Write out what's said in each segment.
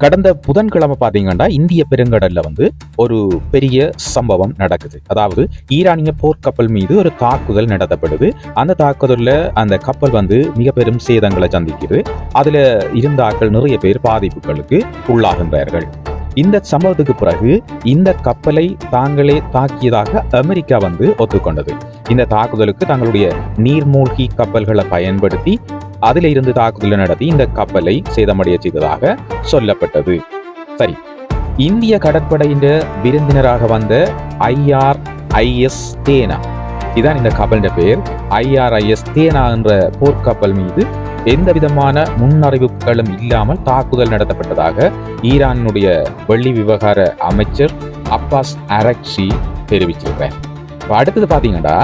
கடந்த புதன்கிழமை பார்த்தீங்கன்னா இந்திய பெருங்கடல்ல ஒரு பெரிய சம்பவம் நடக்குது. அதாவது ஈரானிய போர்க்கப்பல் மீது ஒரு தாக்குதல் நடத்தப்படுது. அந்த தாக்குதல்ல அந்த கப்பல் மிக பெரும் சேதங்களை சந்திக்குது. அதுல இருந்தாக்கள் நிறைய பேர் பாதிப்புகளுக்கு உள்ளாகின்றார்கள். இந்த சம்பவத்துக்கு பிறகு இந்த கப்பலை தாங்களே தாக்கியதாக அமெரிக்கா ஒத்துக்கொண்டது. இந்த தாக்குதலுக்கு தங்களுடைய நீர்மூழ்கி கப்பல்களை பயன்படுத்தி அதில் இருந்து தாக்குதலை நடத்தி இந்த கப்பலை சேதமடைய செய்ததாக சொல்லப்பட்டது. சரி, இந்திய கடற்படையின் விருந்தினராக வந்த IRIS தேனா, இதான் இந்த கப்பலின் பேர். IRIS தேனா என்ற போர்க்கப்பல் மீது எந்த விதமான முன்னறிவிப்புகளும் இல்லாமல் தாக்குதல் நடத்தப்பட்டதாக ஈரானுடைய வெள்ளி விவகார அமைச்சர் அப்பாஸ் அரக்சி தெரிவிச்சிருக்கிறார். அடுத்தது பாத்தீங்கன்னா,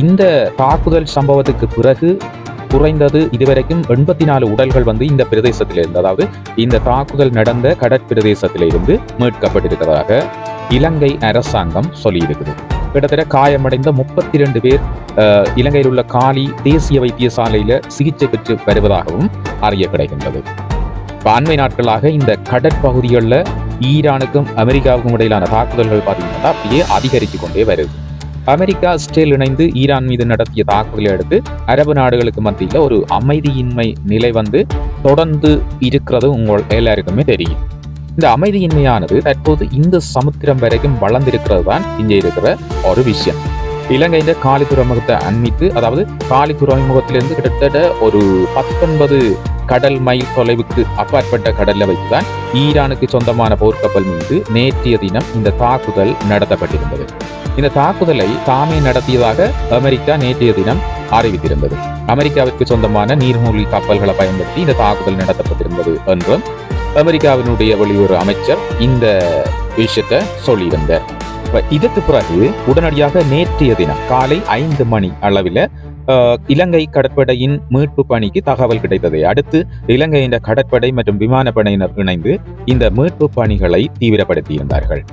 இந்த தாக்குதல் சம்பவத்துக்கு பிறகு குறைந்தது இதுவரைக்கும் 84 உடல்கள் இந்த பிரதேசத்திலிருந்து, அதாவது இந்த தாக்குதல் நடந்த கடற்பிரதேசத்திலிருந்து மீட்கப்பட்டிருக்கிறதாக இலங்கை அரசாங்கம் சொல்லியிருக்குது. கிட்டத்தட்ட காயமடைந்த 32 பேர் இலங்கையில் உள்ள காலி தேசிய வைத்தியசாலையில சிகிச்சை பெற்று வருவதாகவும் அறிய கிடைக்கின்றது. அண்மை நாட்களாக இந்த கடற்பகுதிகளில் ஈரானுக்கும் அமெரிக்காவுக்கும் இடையிலான தாக்குதல்கள் பார்த்தீங்கன்னா அப்படியே அதிகரித்து கொண்டே வருது. அமெரிக்கா, இஸ்ரேல் இணைந்து ஈரான் மீது நடத்திய தாக்குதலை அடுத்து அரபு நாடுகளுக்கு மத்தியில் ஒரு அமைதியின்மை நிலை தொடர்ந்து இருக்கிறது உங்கள் எல்லாருக்குமே தெரியும். இந்த அமைதியின்மையானது தற்போது இந்த சமுத்திரம் வரைக்கும் வளர்ந்திருக்கிறது தான் இங்கே இருக்கிற ஒரு விஷயம். இலங்கையின் காலி துறைமுகத்தை அண்மித்து, அதாவது காலி துறைமுகத்திலிருந்து கிட்டத்தட்ட ஒரு 19 கடல் மைல் தொலைவுக்கு அப்பாற்பட்ட கடல்ல வைத்துதான் ஈரானுக்கு சொந்தமான போர்க்கப்பல் மீது நேற்றைய தினம் இந்த தாக்குதல் நடத்தப்பட்டிருந்தது. இந்த தாக்குதலை தாமே நடத்தியதாக அமெரிக்கா நேற்றைய தினம் அறிவித்திருந்தது. அமெரிக்காவிற்கு சொந்தமான நீர்மூழ்கி கப்பல்களை பயன்படுத்தி இந்த தாக்குதல் நடத்தப்பட்டிருந்தது என்றும் அமெரிக்காவினுடைய வெளியுறவு அமைச்சர் இந்த விஷயத்தை சொல்லியிருந்தார். இதற்கு பிறகு உடனடியாக நேற்றைய தினம் காலை 5 மணி அளவில் இலங்கை கடற்படையின் மீட்பு பணிக்கு தகவல் கிடைத்ததை அடுத்து இலங்கையின் கடற்படை மற்றும் விமானப்படையினர் இணைந்து இந்த மீட்பு பணிகளை தீவிரப்படுத்தியிருந்தார்கள்.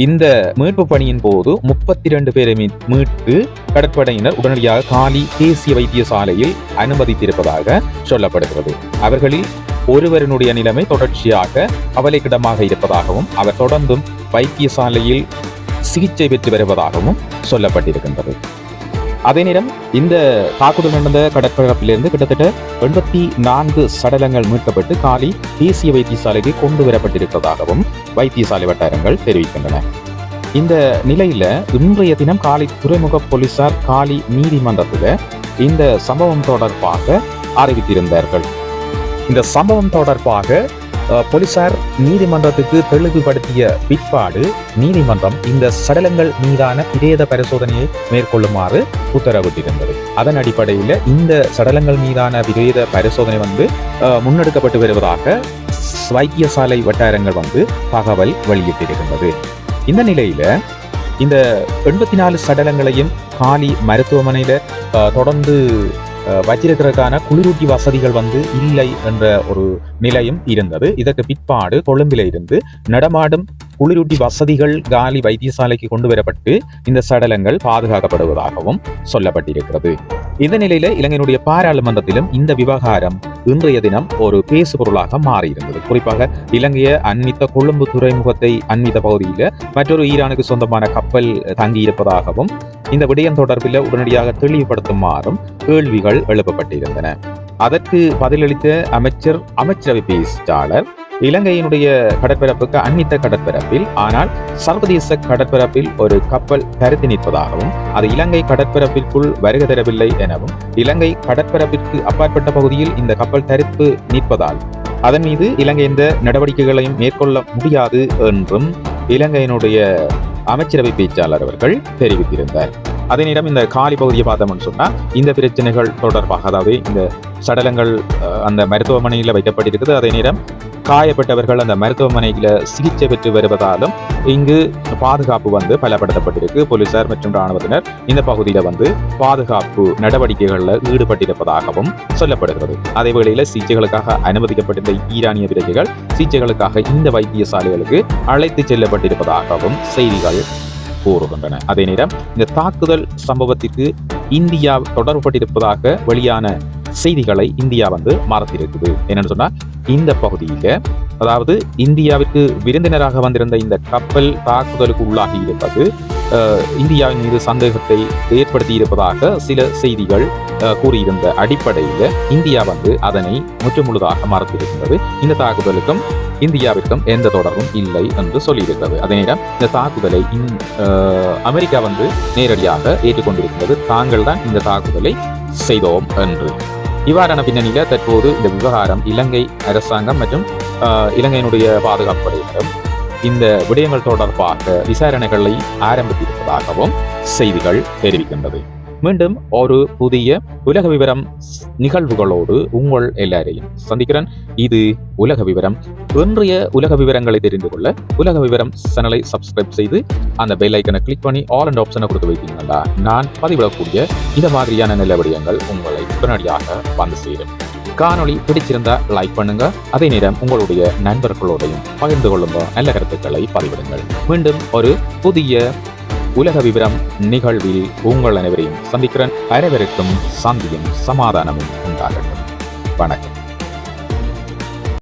இந்த மீட்பு பணியின் போது 32 பேரை மீட்டு கடற்படையினர் உடனடியாக காலி தேசிய வைத்தியசாலையில் அனுமதித்திருப்பதாக சொல்லப்படுகிறது. அவர்களில் ஒருவரினுடைய நிலைமை தொடர்ச்சியாக கவலைக்கிடமாக இருப்பதாகவும் அவர் தொடர்ந்தும் வைத்தியசாலையில் சிகிச்சை பெற்று வருவதாகவும் சொல்லப்பட்டிருக்கின்றது. அதே நேரம் இந்த தாக்குதல் நடந்த கடற்பரப்பிலிருந்து கிட்டத்தட்ட 84 சடலங்கள் மீட்கப்பட்டு காலி தேசிய வைத்தியசாலைக்கு கொண்டு வரப்பட்டிருப்பதாகவும் வைத்தியசாலை வட்டாரங்கள் தெரிவிக்கின்றன. இந்த நிலையில இன்றைய தினம் காலி துறைமுக போலீசார் காலி நீதிமன்றத்தில் இந்த சம்பவம் தொடர்பாக அறிவித்திருந்தார்கள். இந்த சம்பவம் தொடர்பாக போலீசார் நீதிமன்றத்துக்கு தெளிவுபடுத்திய பிற்பாடு நீதிமன்றம் இந்த சடலங்கள் மீதான பிரேத பரிசோதனையை மேற்கொள்ளுமாறு உத்தரவிட்டிருந்தது. அதன் அடிப்படையில் இந்த சடலங்கள் மீதான பிரேத பரிசோதனை முன்னெடுக்கப்பட்டு வருவதாக வைத்தியசாலை வட்டாரங்கள் தகவல் வெளியிட்டிருக்கின்றது. இந்த நிலையில இந்த 84 சடலங்களையும் காலி மருத்துவமனையில தொடர்ந்து வச்சிருக்கிறதுக்கான குளிரூட்டி வசதிகள் இல்லை என்ற ஒரு நிலையும் இருந்தது. இதற்கு பிற்பாடு கொழும்பில இருந்து நடமாடும் குளிரூட்டி வசதிகள் காலி வைத்தியசாலைக்கு கொண்டு வரப்பட்டு இந்த சடலங்கள் பாதுகாக்கப்படுவதாகவும் சொல்லப்பட்டிருக்கிறது. இந்த நிலையில இலங்கையினுடைய பாராளுமன்றத்திலும் இந்த விவகாரம் இன்றைய தினம் ஒரு பேசு பொருளாக மாறியிருந்தது. குறிப்பாக இலங்கையை அண்மித்த கொழும்பு துறைமுகத்தை அண்மித்த பகுதியில் மற்றொரு ஈரானுக்கு சொந்தமான கப்பல் தங்கியிருப்பதாகவும் இந்த விடயம் தொடர்பில் உடனடியாக தெளிவுபடுத்துமாறும் கேள்விகள் எழுப்பப்பட்டிருந்தன. அதற்கு பதிலளித்த அமைச்சரவை பேச்சாளர் இலங்கையினுடைய கடற்பரப்புக்கு அண்மித்த கடற்பரப்பில், ஆனால் சர்வதேச கடற்பரப்பில் ஒரு கப்பல் தரித்து நிற்பதாகவும் அது இலங்கை கடற்பரப்பிற்குள் வருகை தரவில்லை எனவும் இலங்கை கடற்பரப்பிற்கு அப்பாற்பட்ட பகுதியில் இந்த கப்பல் தரித்து நிற்பதால் அதன் மீது இலங்கை எந்த நடவடிக்கைகளையும் மேற்கொள்ள முடியாது என்றும் இலங்கையினுடைய அமைச்சரவை பேச்சாளர் அவர்கள் தெரிவித்திருந்தார். அதே நேரம் இந்த காலி பகுதியை பார்த்தோம்னு சொன்னா இந்த பிரச்சனைகள் தொடர்பாக, அதாவது இந்த சடலங்கள் அந்த மருத்துவமனையில் வைக்கப்பட்டிருக்குது. அதே நேரம் காயப்பட்டவர்கள் அந்த மருத்துவமனையில சிகிச்சை பெற்று வருவதாலும் இங்கு பாதுகாப்பு பலப்படுத்தப்பட்டிருக்கு. போலீசார் மற்றும் இராணுவத்தினர் இந்த பகுதியில பாதுகாப்பு நடவடிக்கைகளில் ஈடுபட்டிருப்பதாகவும் சொல்லப்படுகிறது. அதே வேளையில சிகிச்சைகளுக்காக அனுமதிக்கப்பட்டிருந்த ஈரானிய பிரஜைகள் சிகிச்சைகளுக்காக இந்த வைத்தியசாலைகளுக்கு அழைத்து செல்லப்பட்டிருப்பதாகவும் செய்திகள் கூறுகின்றன. அதே நேரம் இந்த தாக்குதல் சம்பவத்திற்கு இந்தியா தொடர்புபட்டிருப்பதாக வெளியான செய்திகளை இந்தியா மறுத்திருக்குது. என்னன்னு சொன்னா, இந்த பகுதியில் அதாவது இந்தியாவிற்கு விருந்தினராக வந்திருந்த இந்த கப்பல் தாக்குதலுக்கு உள்ளாகி இருப்பது இந்தியாவின் மீது சந்தேகத்தை ஏற்படுத்தி இருப்பதாக சில செய்திகள் கூறியிருந்த அடிப்படையில் இந்தியா அதனை முற்றுமுழுதாக மறுத்திருக்கின்றது. இந்த தாக்குதலுக்கும் இந்தியாவிற்கும் எந்த தொடர்பும் இல்லை என்று சொல்லியிருக்கிறது. அதே நேரம் இந்த தாக்குதலை அமெரிக்கா நேரடியாக ஏற்றுக்கொண்டிருக்கிறது. தாங்கள் தான் இந்த தாக்குதலை செய்தோம் என்று. இவ்வாறான பின்னணியில் தற்போது இந்த விவகாரம் இலங்கை அரசாங்கம் மற்றும் இலங்கையினுடைய பாதுகாப்பு படையினரும் இந்த விடயங்கள் தொடர்பாக விசாரணைகளை ஆரம்பித்திருப்பதாகவும் செய்திகள் தெரிவிக்கின்றது. மீண்டும் ஒரு புதிய உலக விவரம் நிகழ்வுகளோடு உங்கள் எல்லாரையும் சந்திக்கிறேன். இது உலக விவரம். இன்றைய உலக விவரங்களை தெரிந்து கொள்ள உலக விவரம் சேனலை சப்ஸ்கிரைப் செய்து அந்த பெல் ஐக்கனை கிளிக் பண்ணி ஆல் அண்ட் ஆப்ஷனை கொடுத்து வைத்தீங்கன்னா நான் பதிவிடக்கூடிய இந்த மாதிரியான நல்ல விடயங்கள் உங்களை உடனடியாக வந்து சேரும். காணொளி பிடிச்சிருந்தா லைக் பண்ணுங்க. அதே நேரம் உங்களுடைய நண்பர்களோடையும் பகிர்ந்து கொள்ளுங்க. நல்ல கருத்துக்களை பதிவிடுங்கள். மீண்டும் ஒரு புதிய உலக விவரம் நிகழ்வில் உங்கள் அனைவரையும் சந்திக்கிறேன். அனைவருக்கும் சாந்தியும் சமாதானமும் உண்டாகட்டும். வணக்கம்.